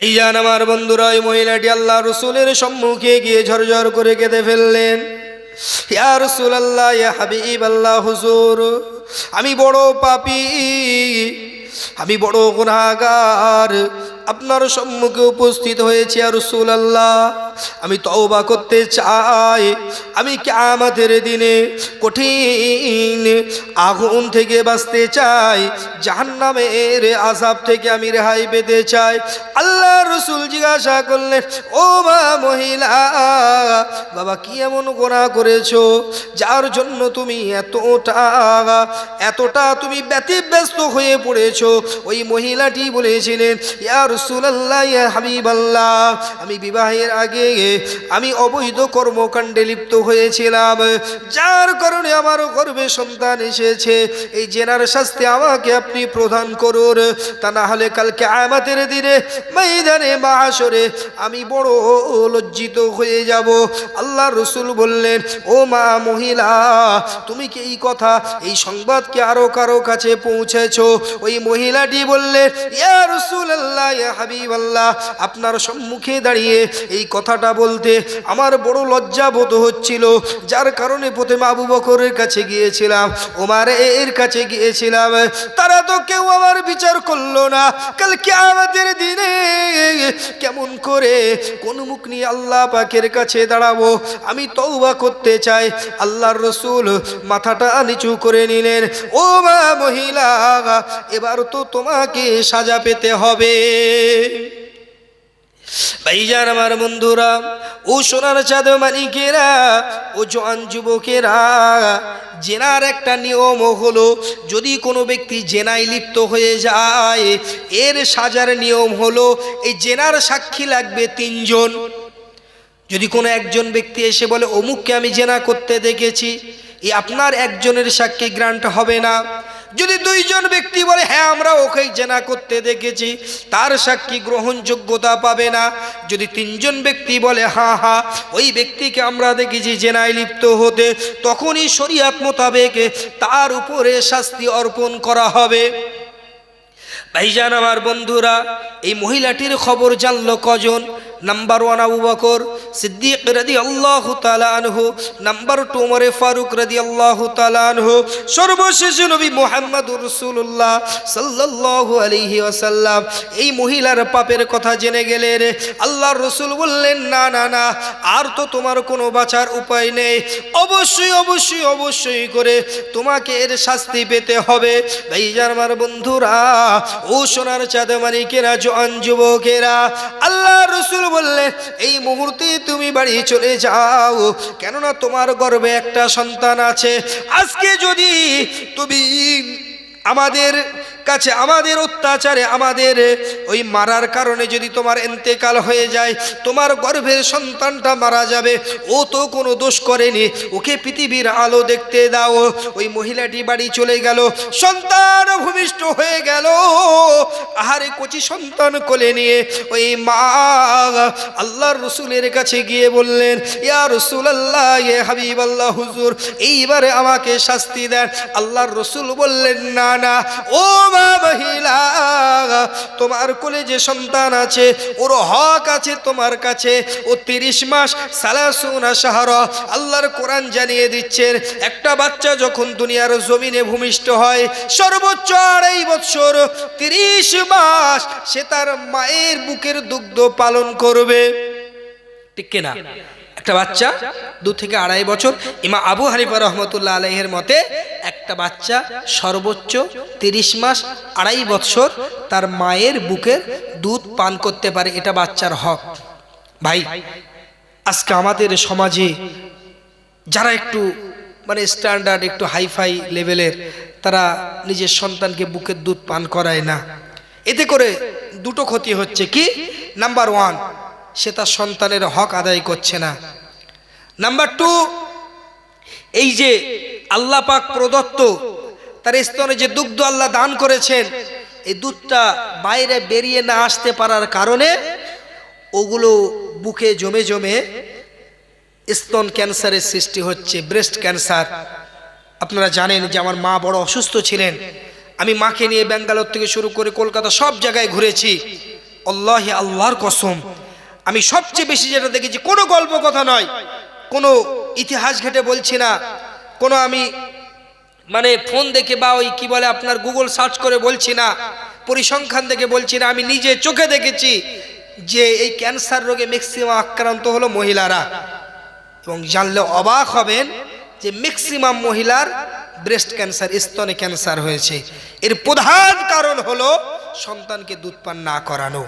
ভাইজান আমার বন্ধুরা, ওই মহিলাটি আল্লাহ রসুলের সম্মুখে গিয়ে ঝরঝর করে কেঁদে ফেললেন। ইয়া রাসূলুল্লাহ, ইয়া হাবিব আল্লাহ, হুজুর আমি বড় পাপী, আমি বড় গুনাহগার, আপনার সম্মুখে উপস্থিত হয়েছি। ইয়া রাসূলুল্লাহ, আমি তওবা করতে চাই। আমি কিয়ামতের দিনে কঠিন আগুন থেকে বাঁচতে চাই, জাহান্নামের আযাব থেকে আমি রেহাই পেতে চাই। আল্লাহ রাসূল জিজ্ঞাসা করলেন, ও মা মহিলা, বাবা কি এমন গুনাহ করেছো যার জন্য তুমি এতটা তুমি ব্যতিব্যস্ত হয়ে পড়েছো? ওই মহিলাটি বলেছিলেন, ইয়া রাসূলুল্লাহ, ইয়া হাবিবাল্লাহ, আমি বিবাহের আগে আমি অবৈধ কর্মকাণ্ডে লিপ্ত হয়েছিলাম, যার কারণে আমার গর্ভে সন্তান এসেছে। এই জেনার শাস্তি আমাকে আপনি প্রদান করুন, তা না হলে কাল কিয়ামতের দিনে ময়দানে মাহশরে আমি বড় লজ্জিত হয়ে যাব। আল্লাহ রাসূল বললেন, ও মা মহিলা, তুমি কি এই কথা, এই সংবাদ কি আরো কারো কাছে পৌঁছেছো? ওই মহিলাটি বললেন, ইয়া রাসূলুল্লাহ, ইয়া হাবিবাল্লাহ, আপনার সম্মুখে দাঁড়িয়ে এই কথাটা বলতে আমার বড় লজ্জা বোধ হচ্ছিল, যার কারণে প্রথমে আবু বকরের কাছে গিয়েছিলাম, ওমরের কাছে গিয়েছিলাম, তারা তো কেউ আমার বিচার করলো না। কাল কিয়ামতের দিনে কেমন করে কোন মুখ নিয়ে আল্লাহ পাকের কাছে দাঁড়াবো? আমি তওবা করতে চাই। আল্লাহর রাসূল মাথাটা নিচু করে নিলেন, ও মা মহিলা, এবার তো তোমাকে সাজা পেতে হবে। ভাইজান আমার বন্ধুরা, ও সোনার চাঁদ মানিকেরা, ও জওয়ান যুবকেরা, জেনার একটা নিয়ম হলো, যদি কোনো ব্যক্তি জেনায় লিপ্ত হয়ে যায়, এর সাজার নিয়ম হলো এই জেনার সাক্ষী লাগবে 3 জন। যদি কোনো একজন ব্যক্তি এসে বলে অমুককে আমি জেনা করতে দেখেছি, এই আপনার একজনের সাক্ষী গ্রান্ট হবে না। যদি 2 জন ব্যক্তি বলে হ্যাঁ আমরা ওকে জেনা করতে দেখেছি, তার সাক্ষী গ্রহণযোগ্যতা পাবে না। যদি 3 জন ব্যক্তি বলে হ্যাঁ হ্যাঁ ওই ব্যক্তিকে আমরা দেখেছি জেনায় লিপ্ত হতে, তখনই শরীয়ত মোতাবেক তার উপরে শাস্তি অর্পণ করা হবে। ভাইজান আমার বন্ধুরা, এই মহিলাটির খবর জানলো কজন? নাম্বার 1 আবু বকর সিদ্দিক রাদিয়াল্লাহু তাআলা আনহু, নাম্বার 2 ওমর ফারুক রাদিয়াল্লাহু তাআলা আনহু, সর্বশেষ নবী মুহাম্মদুর রাসূলুল্লাহ সাল্লাল্লাহু আলাইহি ওয়াসাল্লাম। এই মহিলার পাপের কথা জেনে গেলেন। আল্লাহর রাসূল বললেন, না না না, আর তো তোমার কোনো বাঁচার উপায় নেই, অবশ্যই অবশ্যই অবশ্যই করে তোমাকে এর শাস্তি পেতে হবে। ভাইজান আমার বন্ধুরা, ও সোনার চাঁদ মানিকেরা, জওয়ান যুবকেরা, আল্লাহর রাসূল বললেন, এই মুহূর্তে তুমি বাড়ি চলে যাও, কেননা তোমার গর্ভে একটা সন্তান আছে। আজকে যদি তুমি আমাদের কাছে, আমাদের অত্যাচারে, আমাদের ওই মারার কারণে যদি তোমার ইন্তেকাল হয়ে যায়, তোমার গর্ভের সন্তানটা মারা যাবে। ও তো কোনো দোষ করেনি, ওকে পৃথিবীর আলো দেখতে দাও। ওই মহিলাটি বাড়ি চলে গেল, সন্তান ভূমিষ্ঠ হয়ে গেল। আহারে কচি সন্তান কোলে নিয়ে ওই মা আল্লাহর রাসূলের কাছে গিয়ে বললেন, ইয়া রাসূলুল্লাহ, ইয়া হাবিবাল্লাহ, হুজুর এইবারে আমাকে শাস্তি দেন। আল্লাহর রাসূল বললেন, না না, ও মহিলা, তোমার কোলে যে সন্তান আছে ওর হক আছে তোমার কাছে। ও 30 মাস 30 শাহরা, আল্লাহর কোরআন জানিয়ে দিচ্ছেন, একটা বাচ্চা যখন দুনিয়ার জমিনে ভূমিষ্ঠ হয়, সর্বোচ্চ 2.5 বছর 30 মাস সে তার মায়ের বুকের দুগ্ধ পালন করবে, ঠিক কিনা? একটা বাচ্চা 2 থেকে 2.5 বছর, ইমাম আবু হানিফা রহমতুল্লাহ আলাইহির মতে একটা বাচ্চা সর্বোচ্চ 30 মাস 2.5 বছর তার মায়ের বুকের দুধ পান করতে পারে, এটা বাচ্চার হক। ভাই, আজকে আমাদের সমাজে যারা একটু মানে স্ট্যান্ডার্ড, একটু হাইফাই লেভেলের, তারা নিজের সন্তানকে বুকের দুধ পান করায় না। এতে করে 2টো ক্ষতি হচ্ছে। কি? নাম্বার 1, সে তার সন্তানের হক আদায় করছে না। নাম্বার 2, এই যে আল্লাহ পাক প্রদত্ত তার স্তনে যে দুগ্ধ আল্লাহ দান করেছেন, এই দুধটা বাইরে বেরিয়ে না আসতে পারার কারণে ওগুলো বুকে জমে জমে স্তন ক্যান্সারের সৃষ্টি হচ্ছে, ব্রেস্ট ক্যান্সার। আপনারা জানেন যে আমার মা বড় অসুস্থ ছিলেন, আমি মাকে নিয়ে ব্যাঙ্গালোর থেকে শুরু করে কলকাতা সব জায়গায় ঘুরেছি। আল্লাহি আল্লাহর কসম, আমি সবচেয়ে বেশি যেটা দেখেছি, কোনো গল্প কথা নয়, কোনো ইতিহাস ঘেটে বলছি না, কোনো আমি মানে ফোন দেখে বা ওই কি বলে আপনার গুগল সার্চ করে বলছি না, পরিসংখ্যান দেখে বলছি না, আমি নিজে চোখে দেখেছি যে এই ক্যান্সার রোগে ম্যাক্সিমাম আক্রান্ত হলো মহিলারা। এবং জানলে অবাক হবেন যে ম্যাক্সিমাম মহিলার ব্রেস্ট ক্যান্সার, স্তনে ক্যান্সার হয়েছে। এর প্রধান কারণ হলো সন্তানকে দুধ পান না করানো।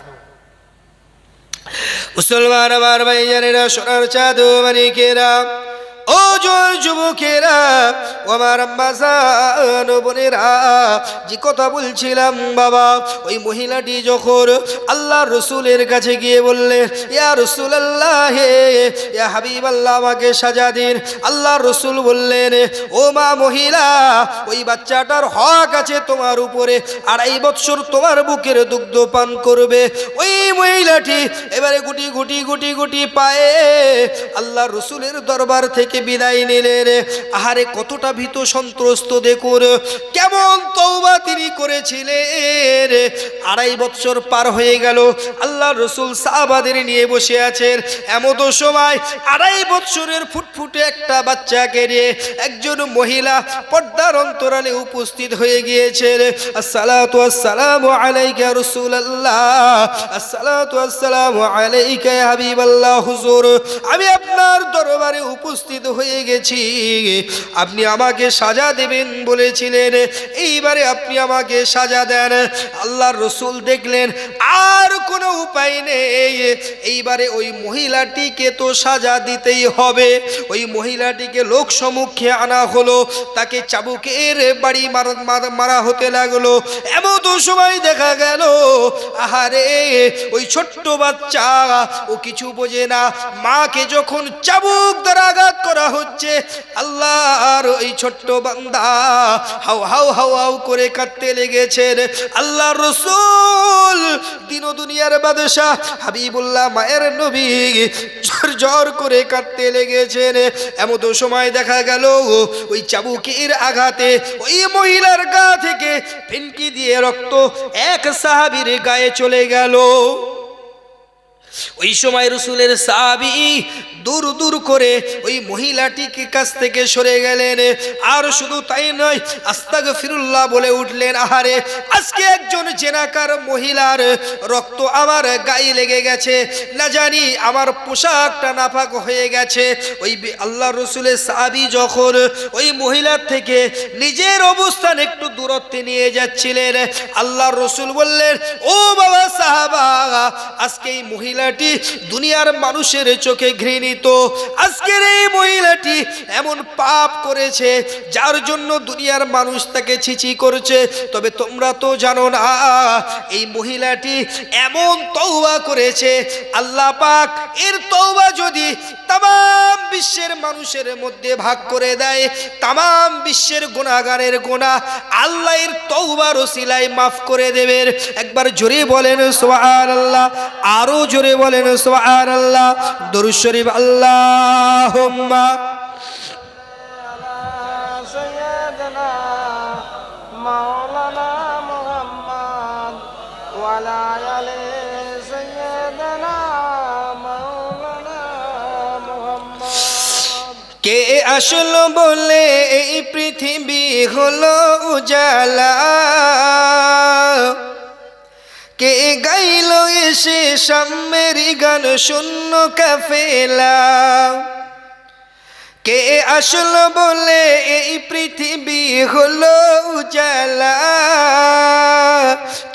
মুসলমান আমার ভাইজানেরা, সোনার চাঁদ মানিকেরা, ও জয় যুবকেরা, ও আমার আম্মাজান বোনেরা, যে কথা বলছিলাম বাবা, ওই মহিলাটি যখন আল্লাহ রসুলের কাছে গিয়ে বললেন, ইয়া রাসূলুল্লাহ, ইয়া হাবিবাল্লাহ, আমাকে সাজা দিন। আল্লাহ রসুল বললেন, ও মা মহিলা, ওই বাচ্চাটার হক আছে তোমার উপরে, 2.5 বছর তোমার বুকের দুগ্ধ পান করবে। ওই মহিলাটি এবারে গুটি গুটি গুটি গুটি পায়ে আল্লাহ রসুলের দরবার থেকে বিদায় নিলেন। আহারে কতটা ভীত সন্ত্রস্ত দেখুন, কেমন তওবা তিনি করেছিলেন। 2.5 বছর পার হয়ে গেল, আল্লাহ রসুল সাহাবাদের নিয়ে বসে আছেন। এমতো সময় 2.5 বছরের ফুটফুটে একটা বাচ্চাকে নিয়ে একজন মহিলা পর্দার অন্তরালে উপস্থিত হয়ে গিয়েছেন। আসসালাতু আসসালামু আলাইকা ইয়া রাসূলুল্লাহ, আসসালাতু আসসালামু আলাইকা ইয়া হাবিবাল্লাহ, হুজুর আমি আপনার দরবারে উপস্থিত হয়ে গেছি, আপনি আমাকে সাজা দেবেন বলেছিলেন, এইবারে আপনি আমাকে সাজা দেন। আল্লাহর রসুল দেখলেন আর কোনো উপায় নেই, এইবারে ওই মহিলাটিকে তো সাজা দিতেই হবে। ওই মহিলাটিকে লোক সম্মুখে আনা হলো, তাকে চাবুকের বাড়ি মারা হতে লাগলো। এমন সময় দেখা গেল, আহারে ওই ছোট্ট বাচ্চা, ও কিছু বোঝে না, মাকে যখন চাবুক দ্বারা আঘাত করা হচ্ছে, আল্লাহর ওই ছোট্ট বান্দা হাউ হাউ হাউ হাউ করে কাঁদতে লেগেছেন। আল্লাহর রাসূল দিন ও দুনিয়ার বাদশাহ হাবিবুল্লাহ মায়ের নবী ঝর ঝর করে কাঁদতে লেগেছেন। এমন সময় দেখা গেল ওই চাবুকের আঘাতে ওই মহিলার গা থেকে ফিনকি দিয়ে রক্ত এক সাহাবীর গায়ে চলে গেল। ওই সময় রসুলের সাহাবী দূর দূর করে ওই মহিলাটিকে কাছ থেকে সরে গেলেন। আর শুধু তাই নয়, আস্তাগফিরুল্লাহ বলে উঠলেন, আহারে আজকে একজন জেনাকার মহিলার রক্ত আমার গায়ে লেগে গেছে, না জানি আমার পোশাকটা নাপাক হয়ে গেছে। ওই আল্লাহ রসুলের সাহাবী যখন ওই মহিলার থেকে নিজের অবস্থান একটু দূরত্বে নিয়ে যাচ্ছিলেন, আল্লাহ রসুল বললেন, ও বাবা সাহাবা, আজকে এই মহিলাটি দুনিয়ার মানুষের চোখে ঘৃণিত। আজকের এই মহিলাটি এমন পাপ করেছে যার জন্য দুনিয়ার মানুষ তাকে ছিছি করছে। তবে তোমরা তো জানো না, এই মহিলাটি এমন তওবা করেছে, আল্লাহ পাক এর তওবা যদি তাম বিশ্বের মানুষের মধ্যে ভাগ করে দেয়, তাম বিশ্বের গুনাহগারের গুনাহ আল্লাহ এর তওবার ওসিলায় মাফ করে দেবেন। একবার জোরে বলেন সুবহানাল্লাহ, আরো জোরে বলেন সুবহানাল্লাহ। দরুদ শরীফ আল্লাহুম্মা সাইয়্যিদানা মাওলানা মুহাম্মদ ওয়া আলা আলি সাইয়্যিদানা মাওলানা মুহাম্মদ। কে আসলো বলে এই পৃথিবী হলো উজালা, কে গাইল এসে সাম্যের গান শূন্য কাফেলা, কে আসলো বলে এই পৃথিবী হলো উজালা,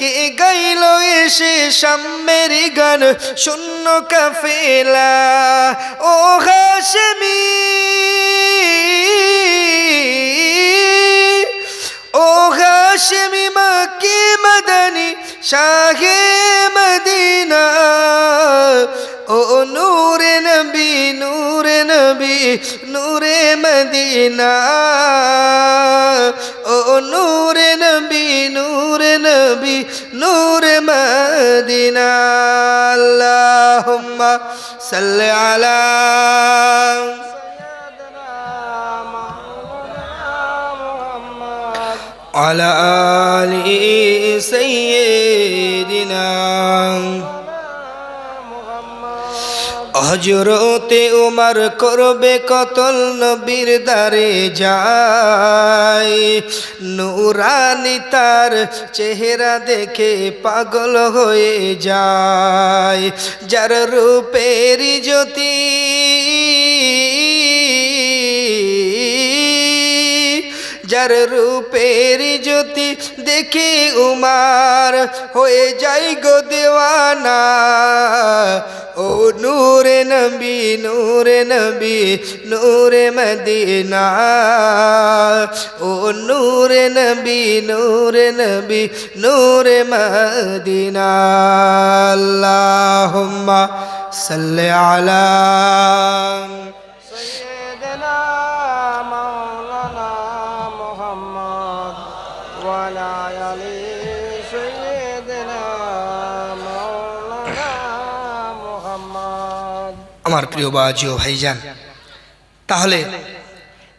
কে গাইল এসে সাম্যের গান শূন্য কাফেলা। ও হাশেমি, ও হাশেমি মাকি মদনী শাহে মদিনা, ও নূরে নবী নূরে নবী নূরে মদিনা, ও নূরে নবী নূরে নবী নূরে মদিনা। আল্লাহুম্মা সাল্লি আলা আলা আলি সাইয়্যিদিনা। হজরতে উমর করবে কতল নবীর দারে যায়, নূরানি তার চেহারা দেখে পাগল হয়ে যায়। যার রূপের জ্যোতি যার রূপের জ্যোতি দেখে উমার হয়ে যাই গো দেওয়ানা। ও নূরে নবী নূরে নবী নূরে মদিনা, ও নূরে নবী নূরে নবী নূরে মদিনা। আল্লাহুম্মা সাল্লি আলা سيدنا مولانا محمد وعلى آل سيدنا مولانا محمد। আমার প্রিয় বাজি ও ভাইজান, তাহলে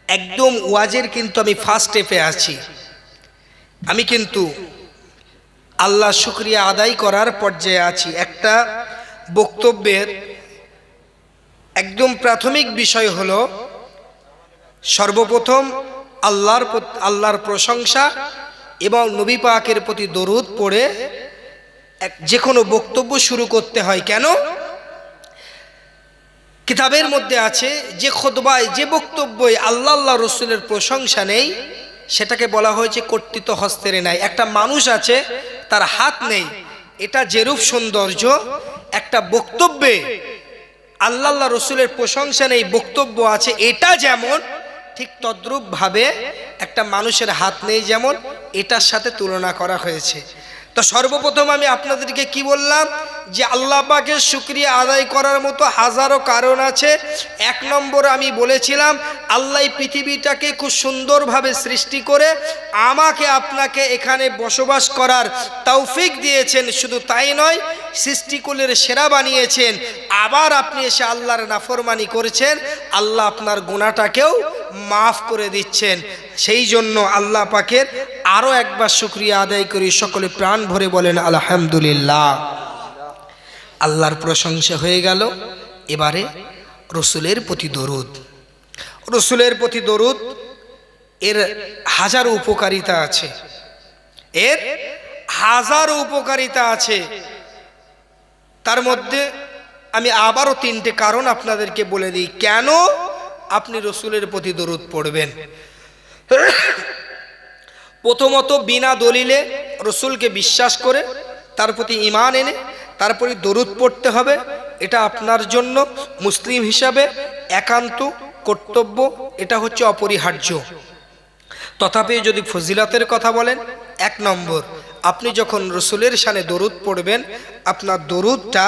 একদম ওয়াজের কিন্তু আমি ফার্স্ট স্টেপে আছি। আমি কিন্তু আল্লাহ শুকরিয়া আদায় করার পর্যায়ে আছি। একটা বক্তব্যের একদম প্রাথমিক বিষয় হলো সর্বপ্রথম আল্লাহর প্রশংসা এবং নবী পাকের প্রতি দরুদ পড়ে যে কোনো বক্তব্য শুরু করতে হয়। কেন? কিতাবের মধ্যে আছে যে খুতবায় যে বক্তব্যই আল্লাহ রসুলের প্রশংসা নেই সেটাকে বলা হয়েছে কর্তৃত্ব হস্তের নাই। একটা মানুষ আছে তার হাত নেই, এটা যেরূপ সৌন্দর্য, একটা বক্তব্যে আল্লাহ রসুলের প্রশংসা নেই বক্তব্য আছে, এটা যেমন ঠিক তদ্রূপ ভাবে একটা মানুষের হাত নেই যেমন এটার সাথে তুলনা করা হয়েছে। তো সর্বপ্রথম আমি আপনাদেরকে কি বললাম যে আল্লাহ পাকের শুকরিয়া আদায় করার মতো হাজারো কারণ আছে। এক নম্বর আমি বলেছিলাম আল্লাহ পৃথিবীটাকে খুব সুন্দরভাবে সৃষ্টি করে আমাকে আপনাকে এখানে বসবাস করার তৌফিক দিয়েছেন। শুধু তাই নয়, সৃষ্টিকুলের সেরা বানিয়েছেন। আবার আপনি এসে আল্লাহর নাফরমানি করেছেন, আল্লাহ আপনার গুনাহটাকেও মাফ করে দিচ্ছেন। সেই জন্য আল্লাহ পাকের আরও একবার শুকরিয়া আদায় করি। সকলে প্রাণ ভরে বলেন আলহামদুলিল্লাহ। আল্লাহর প্রশংসা হয়ে গেল। এবারে রসুলের প্রতি দরুদ। রসুলের প্রতি দরুদ এর হাজারো উপকারিতা আছে, এর হাজারো উপকারিতা আছে। তার মধ্যে আমি আবারও তিনটে কারণ আপনাদেরকে বলে দিই কেন আপনি রসুলের প্রতি দরুদ পড়বেন। প্রথমত বিনা দলিলে রসুলকে বিশ্বাস করে তার প্রতি ঈমান এনে তারপরে দরুদ পড়তে হবে। এটা আপনার জন্য মুসলিম হিসাবে একান্ত কর্তব্য, এটা হচ্ছে অপরিহার্য। তথাপি যদি ফজিলতের কথা বলেন, এক নম্বর আপনি যখন রসুলের শানে দরুদ পড়বেন, আপনার দরুদটা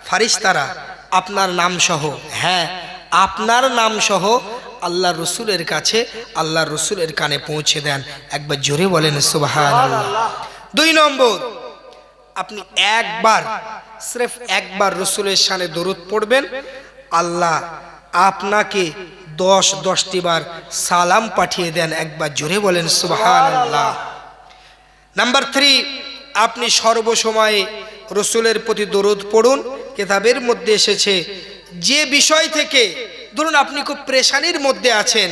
ফারিস্তারা আপনার নাম সহ, হ্যাঁ আপনার নাম সহ আল্লাহ রসুলের কাছে, আল্লাহ রসুলের কানে পৌঁছে দেন। একবার জোরে বলেন সুবহানাল্লাহ। দুই নম্বর, আপনি একবার সির্ফ একবার রসুলের শানে দরুদ পড়বেন, আল্লাহ আপনাকে 10টি বার সালাম পাঠিয়ে দেন। একবার জোরে বলেন সুবহানাল্লাহ। নাম্বার 3, আপনি সর্বসময়ে রসুলের প্রতি দরুদ পড়ুন। কিতাবের মধ্যে এসেছে যে বিষয় থেকে, ধরুন আপনি খুব পেরেশানির মধ্যে আছেন,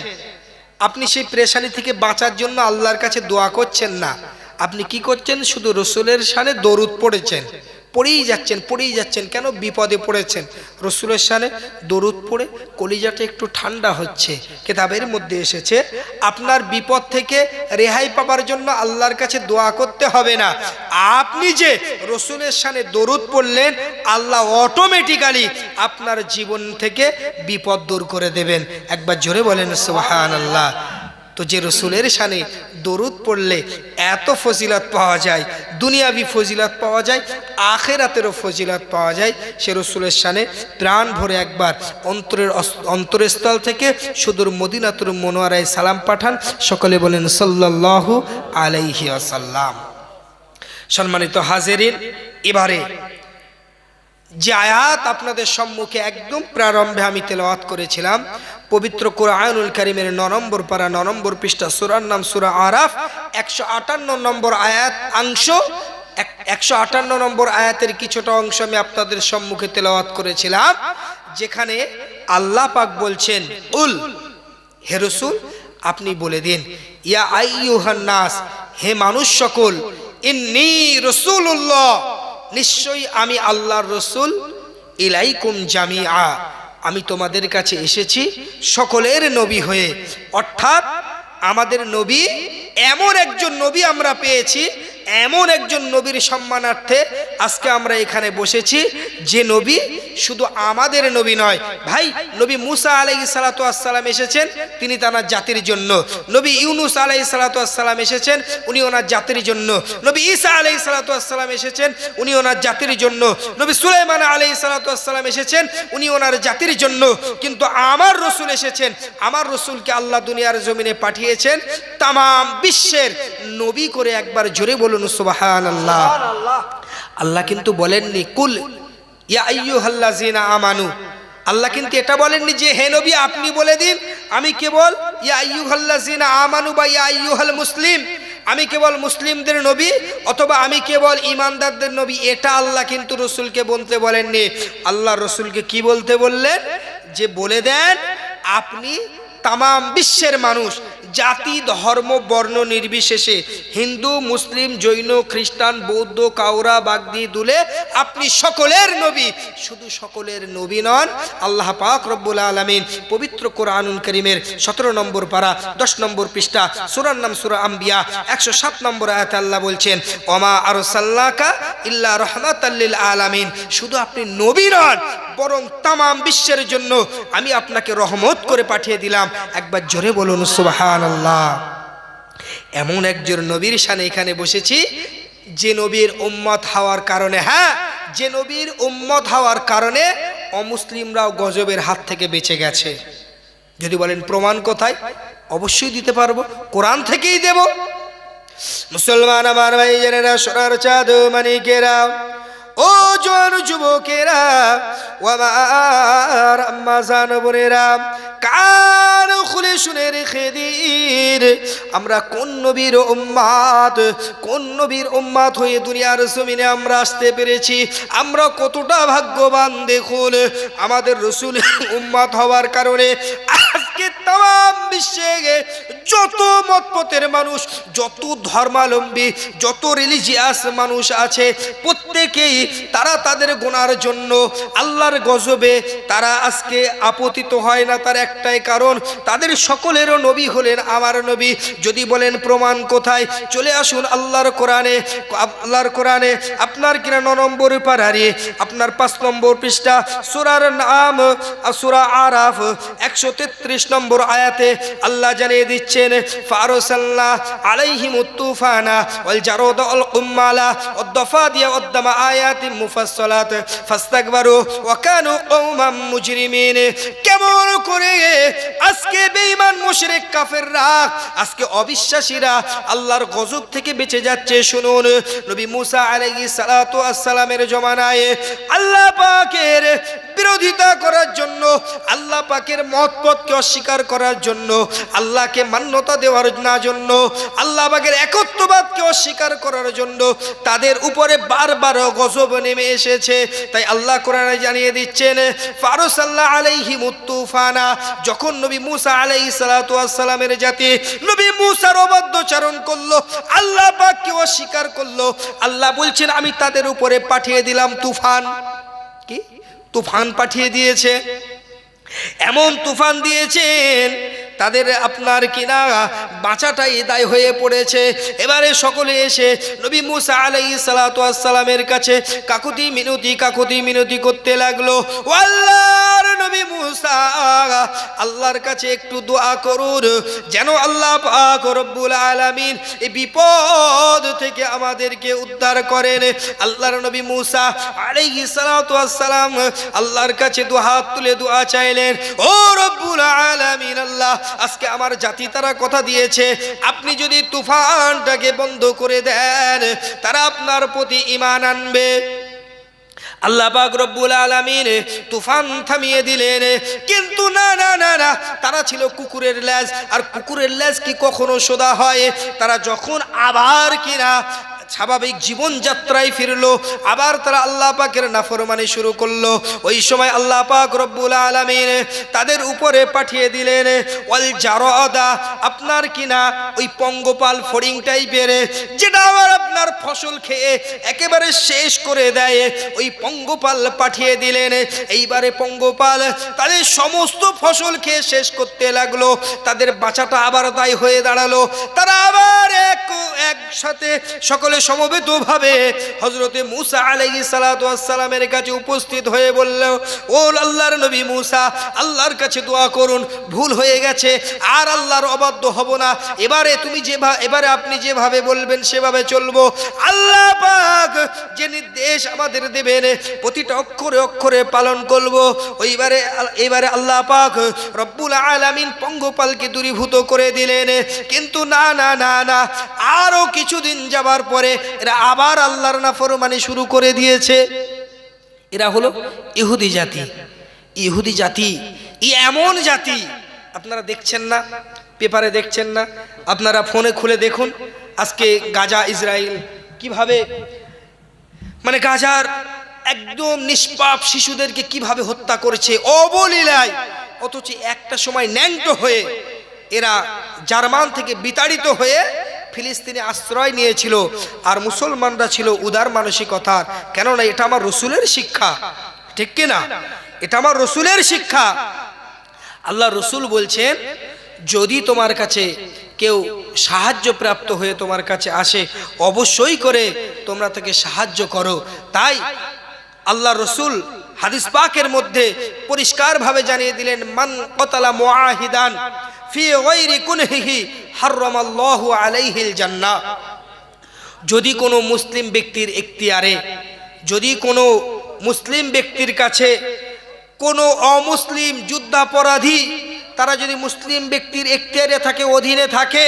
আপনি সেই পেরেশানি থেকে বাঁচার জন্য আল্লাহর কাছে দোয়া করছেন না, আপনি কি করছেন? শুধু রসুলের শানে দরুদ পড়েছেন, পড়েই যাচ্ছেন। কেন? বিপদে পড়েছেন, রসুলের শানে দরুদ পড়ে কলিজাটা একটু ঠান্ডা হচ্ছে। কিতাবের মধ্যে এসেছে আপনার বিপদ থেকে রেহাই পাবার জন্য আল্লাহর কাছে দোয়া করতে হবে না, আপনি যে রসুলের শানে দরুদ পড়লেন, আল্লাহ অটোমেটিক্যালি আপনার জীবন থেকে বিপদ দূর করে দেবেন। একবার জোরে বলেন সুবহানাল্লাহ। তো যে রসুলের শানে দরুদ পড়লে এত ফজিলত পাওয়া যায়, দুনিয়াবি ফজিলত পাওয়া যায়, আখিরাতেরও ফজিলত পাওয়া যায়, সে রসুলের শানে প্রাণ ভরে একবার অন্তরস্থল থেকে সুদূর মদিনাতুল মুনওয়ারায় সালাম পাঠান। সকলে বলেন সাল্লাল্লাহু আলাইহি ওয়াসাল্লাম। সম্মানিত হাজিরিন, এবারে যে আয়াত আপনাদের সম্মুখে একদম প্রারম্ভে আমি তেলাওয়াত করেছিলাম, পবিত্র কোরআনুল কারীমের 9 নম্বর পারা 9 নম্বর পৃষ্ঠা, সূরার নাম সূরা আরাফ, 158 নম্বর আয়াত অংশ, 158 নম্বর আয়াতের কিছুটা অংশ আমি আপনাদের সম্মুখে তেলাওয়াত করেছিলাম। যেখানে আল্লাহ পাক বলছেন উল, হে রাসূল আপনি বলে দিন, ইয়া আইয়ুহান নাস, হে মানুষ সকল, ইন্নী রাসূলুল্লাহ, নিশ্চয়ই আমি আল্লাহর রাসূল, ইলাইকুম জামিআ, আমি তোমাদের কাছে এসেছি সকলের নবী হয়ে। অর্থাৎ আমাদের নবী, এমন একজন নবী আমরা পেয়েছি, এমন একজন নবীর সম্মানার্থে আজকে আমরা এখানে বসেছি, যে নবী শুধু আমাদের নবী নয় ভাই। নবী মুসা আলাইহিস সালাতু ওয়াস সালাম এসেছেন, তিনি তার জাতির জন্য। নবী ইউনুস আলাইহিস সালাতু ওয়াস সালাম এসেছেন, উনি ওনার জাতির জন্য। নবী ঈসা আলাইহিস সালাতু ওয়াস সালাম এসেছেন, উনি ওনার জাতির জন্য। নবী সুলাইমান আলাইহিস সালাতু ওয়াস সালাম এসেছেন, উনি ওনার জাতির জন্য। কিন্তু আমার রাসূল এসেছেন, আমার রাসূলকে আল্লাহ দুনিয়ার জমিনে পাঠিয়েছেন তাম বিশ্বের নবী করে। একবার জোরে বলুন সুবহানাল্লাহ। আল্লাহ কিন্তু বলেননি কুল ইয়া আইয়ুহাল্লাযিনা আমানু, আল্লাহ কিন্তু এটা বলেননি যে হে নবী আপনি বলে দিন আমি কেবল ইয়া আইয়ুহাল্লাযিনা আমানু বা ইয়া আইয়ুহাল মুসলিম, আমি কেবল মুসলিমদের নবী অথবা আমি কেবল ঈমানদারদের নবী। এটা আল্লাহ কিন্তু রাসূলকে বলতে বলেননি। আল্লাহ রাসূলকে কি বলতে বললেন, যে বলে দেন আপনি তাম বিশ্বের মানুষ, জাতি ধর্ম বর্ণ নির্বিশেষে, হিন্দু মুসলিম জৈন খ্রিস্টান বৌদ্ধ কাউরা বাগদি দুলে, আপনি সকলের নবী। শুধু সকলের নবী নন, আল্লাহ পাক রব্বুল আলামিন পবিত্র কোরআনুল কারীমের 17 নম্বর পারা 10 নম্বর পৃষ্ঠা, সূরার নাম সূরা আম্বিয়া 107 নম্বর আয়াতে আল্লাহ বলছেন ওমা আরসালনাকা ইল্লা রাহমাতাল লিল আলামিন, শুধু আপনি নবী নন বরং তাম বিশ্বের জন্য আমি আপনাকে রহমত করে পাঠিয়ে দিলাম। একবার জোরে বলুন সুবহানাল্লাহ। এমন একজন নবীর শানে এখানে বসেছি, যে নবীর উম্মত হওয়ার কারণে, হ্যাঁ, যে নবীর উম্মত হওয়ার কারণে অমুসলিমরাও গজবের হাত থেকে বেঁচে গেছে। যদি বলেন প্রমাণ কোথায়, অবশ্যই দিতে পারবো, কোরআন থেকেই দেব। মুসলমান আমার ভাইজানেরা, সোনার চাঁদ মানিকেরা, ও জোয়ান যুবকেরা, ও আমার আম্মা জান বোনেরা, কান খুলে শুনে রেখে দিন, আমরা কোন নবীর উম্মত, কোন নবীর উম্মত হয়ে দুনিয়ার জমিনে আমরা আসতে পেরেছি। আমরা কতটা ভাগ্যবান দেখুন, আমাদের রাসূল উম্মত হওয়ার কারণে আজকে তাম বিশ্বে যত মতপথের মানুষ, যত ধর্মাবলম্বী, যত রিলিজিয়াস মানুষ আছে, প্রত্যেকেই তারা তাদের গুনার জন্য আল্লাহর গজবে তারা আজকে আপতিত হয় না। তার একটাই কারণ, তাদের সকলেরও নবী হলেন আমার নবী। যদি বলেন প্রমাণ কোথায়, চলে আসুন আল্লাহর কোরআনে। আল্লাহর কোরআনে আপনার কিনা 9 নম্বর পারারে আপনার 5 নম্বর পৃষ্ঠা, সূরার নাম সূরা আরাফ 133 নম্বর আয়াতে আল্লাহ জানিয়ে দিচ্ছেন ফারসালনা আলাইহিমুত তুফানা ওয়াল জারাদা ওয়াল কুম্মালা ওয়াদ দাফাদিয়া ওয়াদ দামা আয়াতিন মুফাসসালাত ফাস্তাকবারু ওয়া কানু কওমান মুজরিমিন। কেমন করে আজকে বেঈমান মুশরিক কাফেররা, আজকে অবিশ্বাসীরা আল্লাহর গজব থেকে বেঁচে যাচ্ছে। শুনুন, নবী মুসা আলাইহিস সালাতু ওয়াস সালামের জমানায় আল্লাহ পাকের বিরোধিতা করার জন্য, আল্লাহ পাকের মতপথকে অস্বীকার করার জন্য, আল্লাহকে মান্যতা দেওয়ার না জন্য, আল্লাহ পাকের একত্ববাদকে অস্বীকার করার জন্য তাদের উপরে বারবার গজব নেমে এসেছে। তাই আল্লাহ কোরআনে জানিয়ে দিচ্ছেন ফারসাল্লাহ আলাইহিমুত তুফানা, যখন নবী মুসা আলাইহিস সালাতু ওয়াস সালামের জাতি নবী মুসার অবাধ্যচারণ করলো, আল্লাহ পাককে অস্বীকার করলো, আল্লাহ বলছেন আমি তাদের উপরে পাঠিয়ে দিলাম তুফান। কি তুফান পাঠিয়ে দিয়েছে, এমন তুফান দিয়েছেন তাদের আপনার কিনা বাঁচাটাই দায় হয়ে পড়েছে। এবারে সকলে এসে নবী মুসা আলাইহিস সালাতু ওয়াস সালামের কাছে কাকুতি মিনতি করতে লাগলো, ও আল্লাহর নবী মুসা, আল্লাহর কাছে একটু দোয়া করুন যেন আল্লাহ পাক রব্বুল আলামিন এই বিপদ থেকে আমাদেরকে উদ্ধার করেন। আল্লাহর নবী মুসা আলাইহিস সালাতু ওয়াস সালাম আল্লাহর কাছে দুহাত তুলে দোয়া চাইলেন, ও রব্বুল আলামিন, আল্লাহ আজকে আমার জাতি তারা কথা দিয়েছে, আপনি যদি তুফানটাকে বন্ধ করে দেন তারা আপনার প্রতি ঈমান আনবে। আল্লাহ পাক রব্বুল আলামিন তুফান থামিয়ে দিলেন, কিন্তু না না না না, তারা ছিল কুকুরের লেজ, আর কুকুরের লেজ কি কখনো সোজা হয়? তারা যখন আবার কিনা স্বাভাবিক জীবনযাত্রায় ফিরলো, আবার তারা আল্লাহ পাকের নাফরমানি শুরু করলো। ওই সময় আল্লাহ পাক রব্বুল আলামিন তাদের উপরে পাঠিয়ে দিলেন ওয়াল জারাদা, আপনার কিনা ওই পঙ্গপাল ফড়িং টাইপের, যেটা আবার আপনার ফসল খেয়ে একেবারে শেষ করে দেয়। ওই পঙ্গপাল পাঠিয়ে দিলেন। এইবারে পঙ্গপাল তাদের সমস্ত ফসল খেয়ে শেষ করতে লাগলো। তাদের বাঁচাটা আবার দায় হয়ে দাঁড়ালো। তারা আবার একসাথে সকলে সমবেতভাবে হযরতে মূসা আলাইহিস সালাতু ওয়াস সালামের কাছে উপস্থিত হয়ে বলল, ও আল্লাহর নবী মূসা, আল্লাহর কাছে দোয়া করুন, ভুল হয়ে গেছে, আর আল্লাহর অবাধ্য হব না। এবারে আপনি যেভাবে বলবেন সেভাবে চলবো। আল্লাহ পাক যে নির্দেশ আমাদের দেবেন প্রতিটা অক্ষরে অক্ষরে পালন করব। এবারে আল্লাহ পাক রব্বুল আলামিন পঙ্গপালকে দূরীভূত করে দিলেন। কিন্তু না না না না, আরো কিছুদিন যাবার পরে এরা আবার আল্লাহর নাফরমানি শুরু করে দিয়েছে। এরা হলো ইহুদি জাতি। ইহুদি জাতি এমন জাতি, আপনারা দেখছেন না, পেপারে দেখছেন না, আপনারা ফোনে খুলে দেখুন আজকে গাজা ইসরায়েল কিভাবে, মানে গাজার একদম নিষ্পাপ শিশুদেরকে কিভাবে হত্যা করেছে অবলীলায়। অথচ একটা সময় ন্যাংটো হয়ে এরা জার্মান থেকে বিতাড়িত হয়ে ফিলিস্তিনে আশ্রয় নিয়েছিল। আর মুসলমানরা ছিল উদার মানসিকতার, কেননা এটা আমার রসুলের শিক্ষা, ঠিক কিনা? এটা আমার রসুলের শিক্ষা। আল্লাহ রসুল বলছেন, যদি তোমার কাছে কেউ সাহায্য প্রাপ্ত হয়ে তোমার কাছে আসে, অবশ্যই করে তোমরা তাকে সাহায্য করো। তাই আল্লাহ রসুল হাদিস পাকের মধ্যে পরিষ্কারভাবে জানিয়ে দিলেন, মান কতালা মুআহিদান ফি গায়রি কুনহিহি হারামাল্লাহু আলাইহিল জান্নাহ। যদি কোনো মুসলিম ব্যক্তির এখতিয়ারে, যদি কোনো মুসলিম ব্যক্তির কাছে কোনো অমুসলিম যুদ্ধাপরাধী তারা যদি মুসলিম ব্যক্তির এখতিয়ারে থাকে, অধীনে থাকে,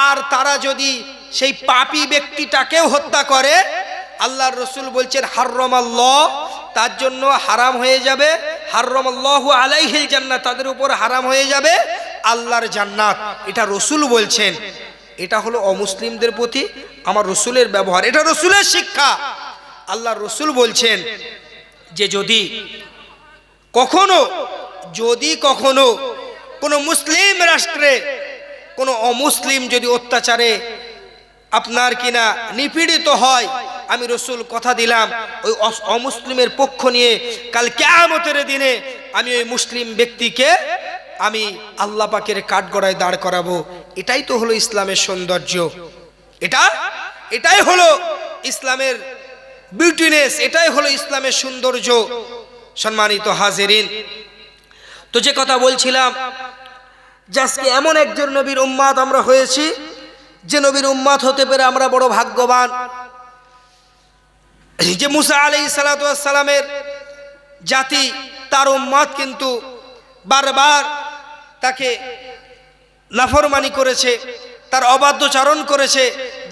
আর তারা যদি সেই পাপী ব্যক্তিটাকেও হত্যা করে, আল্লাহর রসুল বলছেন হারামাল্লাহ, তার জন্য হারাম হয়ে যাবে, হারামাল্লাহু আলাইহিল জান্নাত, তাদের উপর হারাম হয়ে যাবে আল্লাহর জান্নাত। এটা রসুল বলছেন। এটা হলো অমুসলিমদের প্রতি আমার রসুলের ব্যবহার, এটা রসুলের শিক্ষা। আল্লাহর রসুল বলছেন যে যদি কখনো কোনো মুসলিম রাষ্ট্রে কোনো অমুসলিম যদি অত্যাচারে আপনার কিনা নিপীড়িত হয়, আমি রসুল কথা দিলাম ওই অমুসলিমের পক্ষ নিয়ে কাল কিয়ামতের দিনে আমি ওই মুসলিম ব্যক্তিকে আমি আল্লাহ পাকের কাঠগড়ায় দাঁড় করাবো। এটাই তো হলো ইসলামের সৌন্দর্য, এটাই হলো ইসলামের বিউটিনেস, এটাই হলো ইসলামের সৌন্দর্য। সম্মানিত হাজিরিন, তো যে কথা বলছিলাম যে আজকে এমন একজন নবীর উম্মাত আমরা হয়েছি, যে নবীর উম্মাত হতে পেরে আমরা বড় ভাগ্যবান। যে মুসা আলাইহিস সালাতু ওয়াস সালামের জাতি, তার উম্মাত কিন্তু বারবার তাকে নাফরমানি করেছে, তার অবাধ্যচারণ করেছে,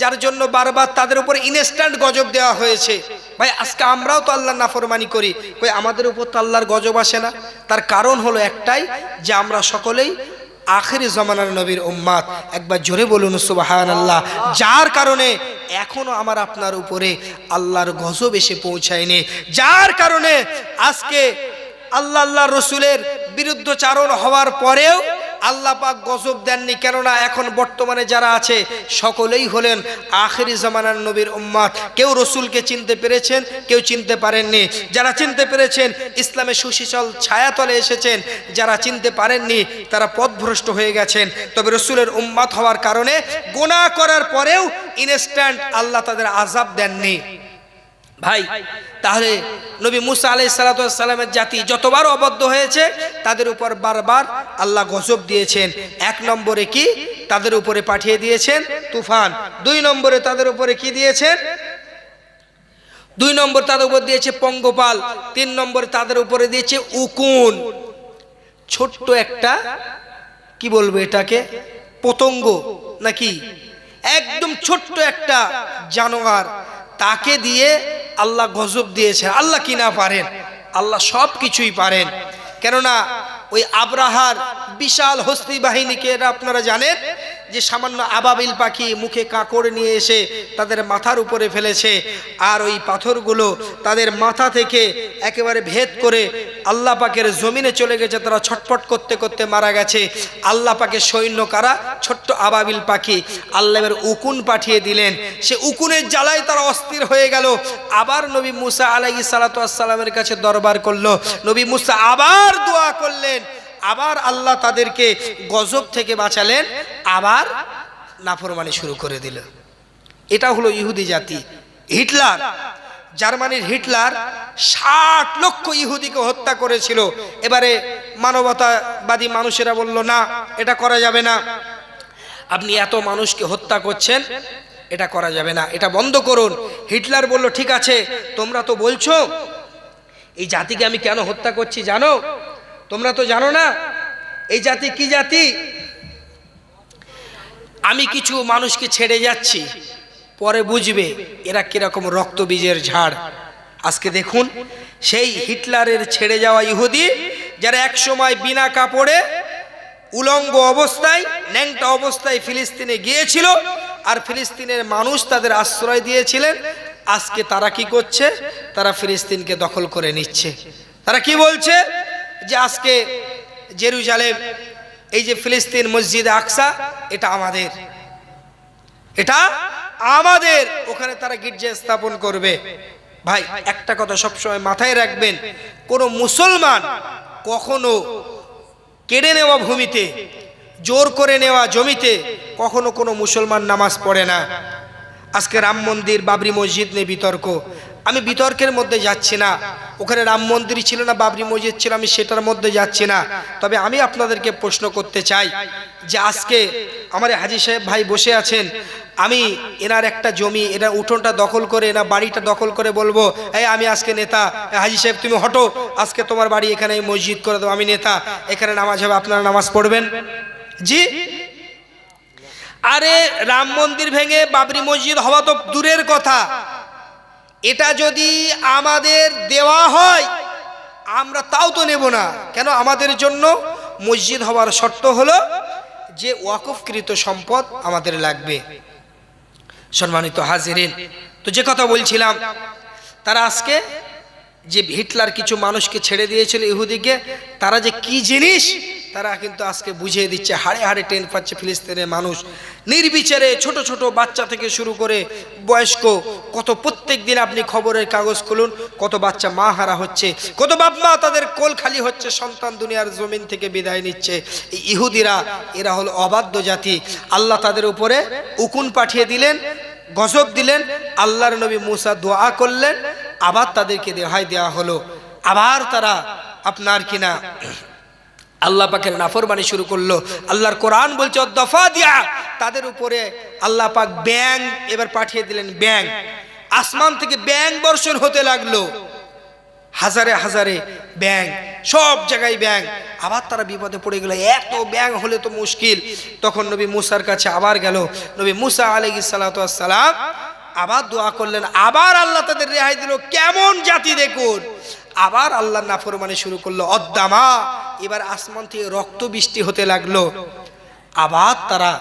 যার জন্য বারবার তাদের উপর ইনস্ট্যান্ট গজব দেওয়া হয়েছে। ভাই, আজকে আমরাও তো আল্লাহর নাফরমানি করি, কই আমাদের উপর তো আল্লাহর গজব আসে না? তার কারণ হলো একটাই, যে আমরা সকলেই আখিরি জামানার নবীর উম্মাত। একবার জোরে বলুন সুবহানাল্লাহ। যার কারণে এখনো আমার আপনার উপরে আল্লাহর গজব এসে পৌঁছায়নি, যার কারণে আজকে আল্লাহ রসুলের বিরুদ্ধচারণ হওয়ার পরেও আল্লাহ পাক গজব দেননি। কেননা এখন বর্তমানে যারা আছে সকলেই হলেন আখিরি জামানার নবীর উম্মাত। কেউ রসুলকে চিনতে পেরেছেন, কেউ চিনতে পারেননি। যারা চিনতে পেরেছেন ইসলামের সুশীতল ছায়াতলে এসেছেন, যারা চিনতে পারেননি তারা পথভ্রষ্ট হয়ে গেছেন। তবে রসুলের উম্মাত হওয়ার কারণে গুনাহ করার পরেও ইনস্ট্যান্ট আল্লাহ তাদের আযাব দেননি। ভাই, তাহলে নবী মুসা আলাইহিস সালাতু ওয়াস সালামের জাতি যতবার অবদ্ধ হয়েছে তাদের উপর বারবার আল্লাহ গজব দিয়েছেন। এক নম্বরে কি? তাদের উপরে পাঠিয়ে দিয়েছেন তুফান। দুই নম্বরে তাদের উপরে কি দিয়েছেন? দুই নম্বর তাদের উপর দিয়েছে পঙ্গপাল। তিন নম্বরে তাদের উপরে দিয়েছে উকুন, ছোট্ট একটা কি বলবো এটাকে, পতঙ্গ নাকি, একদম ছোট্ট একটা জানোয়ার, তাকে দিয়ে আল্লাহ গজব দিয়েছেন। আল্লাহ কি না পারেন? আল্লাহ সব কিছুই পারেন। কেননা ওই আব্রাহার বিশাল হস্তি বাহিনীকে আপনারা জানেন যে সামান্য আবাবিল পাখি মুখে কাঁকড় নিয়ে এসে তাদের মাথার উপরে ফেলেছে, আর ওই পাথরগুলো তাদের মাথা থেকে একেবারে ভেদ করে আল্লাহ পাকের জমিনে চলে গেছে, তারা ছটফট করতে করতে মারা গেছে। আল্লাহ পাকের সৈন্য কারা? ছোট্ট আবাবিল পাখি। আল্লাহ এবার উকুন পাঠিয়ে দিলেন, সে উকুনের জ্বালায় তারা অস্থির হয়ে গেল। আবার নবী মুসা আলাইহিস সালাতু ওয়াস সালামের কাছে দরবার করলো, নবী মুসা আবার দোয়া করলেন, আবার আল্লাহ তাদেরকে গজব থেকে বাঁচালেন, আবার নাফরমানি শুরু করে দিল। এটা হলো ইহুদি জাতি। হিটলার, জার্মানির হিটলার 60 লক্ষ ইহুদিকে হত্যা করেছিল। এবারে মানবতাবাদী মানুষেরা বলল, না এটা করা যাবে না, আপনি এত মানুষকে হত্যা করছেন, এটা করা যাবে না, এটা বন্ধ করুন। হিটলার বলল, ঠিক আছে, তোমরা তো বলছো এই জাতিকে আমি কেন হত্যা করছি জানো? তোমরা তো জানো না এই জাতি কি জাতি। আমি কিছু মানুষকে ছেড়ে যাচ্ছি, পরে বুঝবে এরা কিরকম রক্তবীজের ঝাড়। আজকে দেখুন সেই হিটলারের ছেড়ে যাওয়া ইহুদি, যারা এক সময় বিনা কাপড়ে উলঙ্গ অবস্থায় ন্যাংটা অবস্থায় ফিলিস্তিনে গিয়েছিল, আর ফিলিস্তিনের মানুষ তাদের আশ্রয় দিয়েছিলেন, আজকে তারা কি করছে? তারা ফিলিস্তিনকে দখল করে নিচ্ছে। তারা কি বলছে? যে আজকে জেরুজালেম, এই যে ফিলিস্তিন মসজিদ আকসা, এটা আমাদের, এটা আমাদের। ওখানে তারা গির্জা স্থাপন করবে। ভাই একটা কথা সবসময় মাথায় রাখবেন, কোন মুসলমান কখনো কেড়ে নেওয়া ভূমিতে, জোর করে নেওয়া জমিতে কখনো কোনো মুসলমান নামাজ পড়ে না। আজকে রাম মন্দির বাবরি মসজিদ নিয়ে বিতর্ক, আমি বিতর্কের মধ্যে যাচ্ছি না। ওখানে রাম মন্দির ছিল না বাবরি মসজিদ ছিল, আমি সেটার মধ্যে যাচ্ছি না। তবে আমি আপনাদেরকে প্রশ্ন করতে চাই যে আজকে আমার হাজী সাহেব ভাই বসে আছেন, আমি এনার একটা জমি, এনার উঠোনটা দখল করে, এনার বাড়িটা দখল করে বলবো, এই আমি আজকে নেতা, হাজী সাহেব তুমি হটো, আজকে তোমার বাড়ি এখানে মসজিদ করে দাও, আমি নেতা, এখানে নামাজ হবে, আপনারা নামাজ পড়বেন? জি। আরে রাম মন্দির ভেঙে বাবরি মসজিদ হওয়া তো দূরের কথা, এটা যদি আমাদের দেওয়া হয় আমরা তাও তো নেব না। কেন? আমাদের জন্য মসজিদ হওয়ার শর্ত হলো যে ওয়াকফকৃত সম্পদ আমাদের লাগবে। সম্মানিত হাজিরিন, তো যে কথা বলছিলাম, তারা আজকে যে হিটলার কিছু মানুষকে ছেড়ে দিয়েছিল ইহুদিকে, তারা যে কি জিনিস তারা কিন্তু আজকে বুঝিয়ে দিচ্ছে। হাড়ে হাড়ে টেন পাচ্ছে ফিলিস্তিনের মানুষ, নির্বিচারে ছোট ছোট বাচ্চা থেকে শুরু করে বয়স্ক, কত প্রত্যেক দিন আপনি খবরের কাগজ খুলুন, কত বাচ্চা মা হারা হচ্ছে, কত বাপ মা তাদের কোল খালি হচ্ছে, সন্তান দুনিয়ার জমিন থেকে বিদায় নিচ্ছে। এই ইহুদিরা, এরা হলো অবাধ্য জাতি। আল্লাহ তাদের উপরে উকুন পাঠিয়ে দিলেন, গজব দিলেন। আল্লাহর নবী মুসা দোয়া করলেন, আবার তাদেরকে রেহাই দেওয়া হলো। আবার তারা আপনার কিনা আল্লাহ পাকের নাফরমানি শুরু করলো। আল্লাহর কোরআন বলছে দফা দিয়া, তাদের উপরে আল্লাহ পাক ব্যাং এবার পাঠিয়ে দিলেন, ব্যাং, আসমান থেকে ব্যাং বর্ষণ হতে লাগলো, হাজারে হাজারে ব্যাং, সব জায়গায় ব্যাং। আবার তারা বিপদে পড়ে গেল, এত ব্যাং হলে তো মুশকিল। তখন নবী মুসার কাছে আবার গেল, নবী মুসা আলাইহিস সালাতু ওয়াস সালাম আবার দোয়া করলেন, আবার আল্লাহ তাদের রেহাই দিল। কেমন জাতি দেখুন, আবার আল্লাহ নাফরমানি শুরু করলো, অদ্দামা, এবার আসমান থেকে রক্ত বৃষ্টি হতে লাগলো। আবার তারা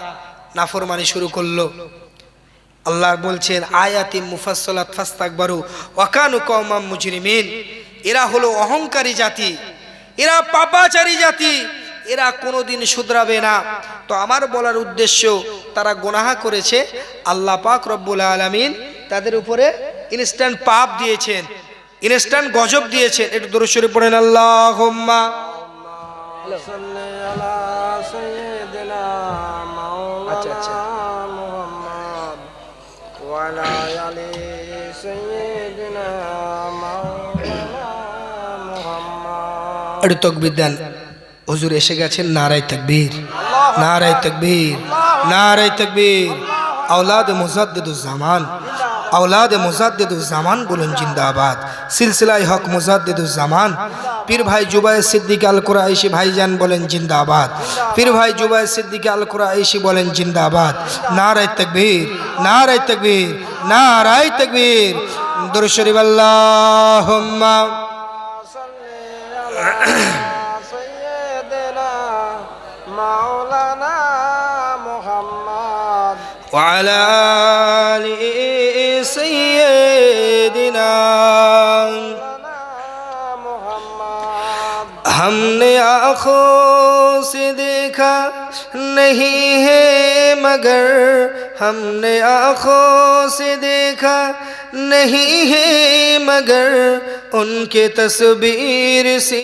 নাফরমানি শুরু করলো। আল্লাহ বলছেন আয়াতি মুফাসসালাত ফাস্তাকবারু ওয়া কানু কওমান মুজরিমিন, এরা হলো অহংকারী জাতি, এরা পাপাচারী জাতি, এরা কোনোদিন শুধরাবে না। তো আমার বলার উদ্দেশ্য, তারা গুনাহ করেছে, আল্লাহ পাক রব্বুল আলামিন তাদের উপরে ইনস্ট্যান্ট পাপ দিয়েছেন, ইনস্ট্যান্ট গজব দিয়েছেন। একটু দরুদ শরীফ পড়েন, আল্লাহুম্মা সাল্লি আলা সাইয়্যিদিনা মাওলানা মুহাম্মদ ওয়া আলা আলি সাইয়্যিদিনা মাওলানা মুহাম্মদ। একটু তাকবীর দেন। হুজুর এসে গেছেন, নারায়ে তাকবীর, নারায়ে তাকবীর, নারায়ে তাকবীর। আওলাদ মুজাদ্দিদুজ জামান, আওলাদ মুজাদ্দিদুজ জামান বলেন জিন্দাবাদ। সিলসিলায়ে হক মুজাদ্দিদুজ জামান পীর ভাই জুবায়ের সিদ্দিক আল কুরাইশি ভাইজান বলেন জিন্দাবাদ। পীর ভাই জুবায়ের সিদ্দিক আল কুরাইশি বলেন জিন্দাবাদ। নারায়ে তাকবীর, নারায়ে তাকবীর, নারায়ে তাকবীর। দরুদ শরীফ আল্লাহুম্মা সাইয়্যিদিনা মাওলানা মুহাম্মদ وعلى آل سيدنا محمد हमने आँखों से देखा नहीं है मगर हमने आँखों से देखा नहीं है मगर उनके तस्वीर से